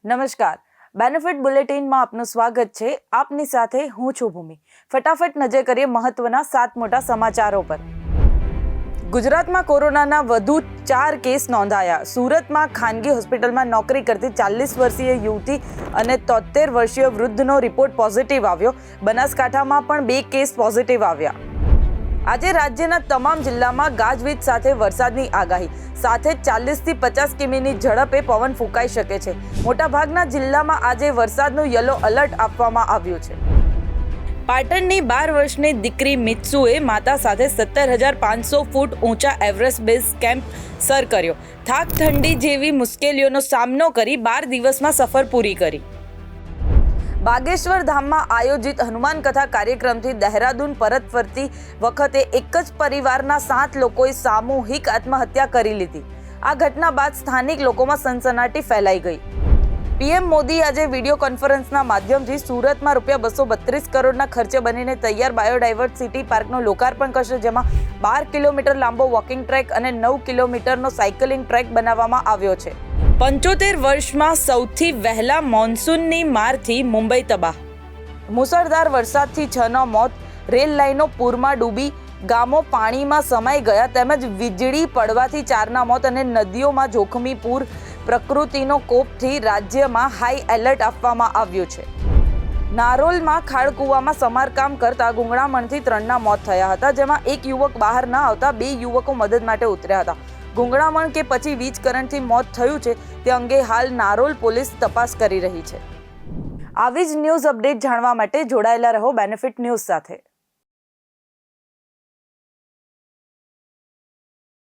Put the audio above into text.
નમસ્કાર, બેનિફિટ બુલેટિનમાં આપનું સ્વાગત છે. આપની સાથે હું છું ભૂમિ. ફટાફટ નજર કરીએ મહત્વના 7 મોટા સમાચારો પર. ગુજરાતમાં કોરોનાના વધુ 4 કેસ નોંધાયા. સુરતમાં ખાનગી હોસ્પિટલમાં નોકરી કરતી 40 વર્ષીય યુવતી અને 73 વર્ષીય વૃદ્ધનો રિપોર્ટ પોઝિટિવ આવ્યો. બનાસકાંઠામાં પણ 2 કેસ પોઝિટિવ આવ્યા. આજે રાજ્યના તમામ જિલ્લામાં ગાજવીજ સાથે વરસાદની આગાહી. સાથે 40 થી 50 કિમીની ઝડપે પવન ફૂંકાઈ શકે છે. મોટાભાગના જિલ્લામાં આજે વરસાદનું યલો એલર્ટ આપવામાં આવ્યું છે. પાટણની 12 વર્ષની દીકરી મિત્સુએ માતા સાથે 17,500 ફૂટ ઊંચા એવરેસ્ટ બેઝ કેમ્પ સર કર્યો. થાક ઠંડી જેવી મુશ્કેલીઓનો સામનો કરી 12 દિવસમાં સફર પૂરી કરી. બાગેશ્વર ધામમાં આયોજિત હનુમાન કથા કાર્યક્રમથી દહેરાદૂન પરત ફરતી વખતે એક જ પરિવારના 7 લોકોએ સામૂહિક આત્મહત્યા કરી લીધી. આ ઘટના બાદ સ્થાનિક લોકોમાં સનસનાટી ફેલાઈ ગઈ. પીએમ મોદી આજે વિડીયો કોન્ફરન્સના માધ્યમથી સુરતમાં ₹232 કરોડના ખર્ચે બનીને તૈયાર બાયોડાયવર્સિટી પાર્કનું લોકાર્પણ કરશે, જેમાં 12 કિલોમીટર લાંબો વોકિંગ ટ્રેક અને 9 કિલોમીટરનો સાયકલિંગ ટ્રેક બનાવવામાં આવ્યો છે. 75 વર્ષમાં સૌથી વહેલા મોન્સૂનની મારથી મુંબઈ તબાહ. મુસળધાર વરસાદથી 6ના મોત, રેલ લાઇનો પૂરમાં ડૂબી, ગામો પાણીમાં સમાઈ ગયા તેમજ વીજળી પડવાથી 4ના મોત અને નદીઓમાં જોખમી પૂર. પ્રકૃતિનો કોપથી રાજ્યમાં હાઈ એલર્ટ આપવામાં આવ્યું છે. નારોલમાં ખાડકૂવામાં સમારકામ કરતા ગુંગળામણથી 3ના મોત થયા હતા, જેમાં એક યુવક બહાર ન આવતા 2 યુવકો મદદ માટે ઉતર્યા હતા. ગુંગળામણ કે પછી વીજ કરંટથી મોત થયું છે તે અંગે હાલ નારોલ પોલીસ તપાસ કરી રહી છે. આવી જ ન્યૂઝ અપડેટ જાણવા માટે જોડાયેલા રહો બેનિફિટ ન્યૂઝ સાથે.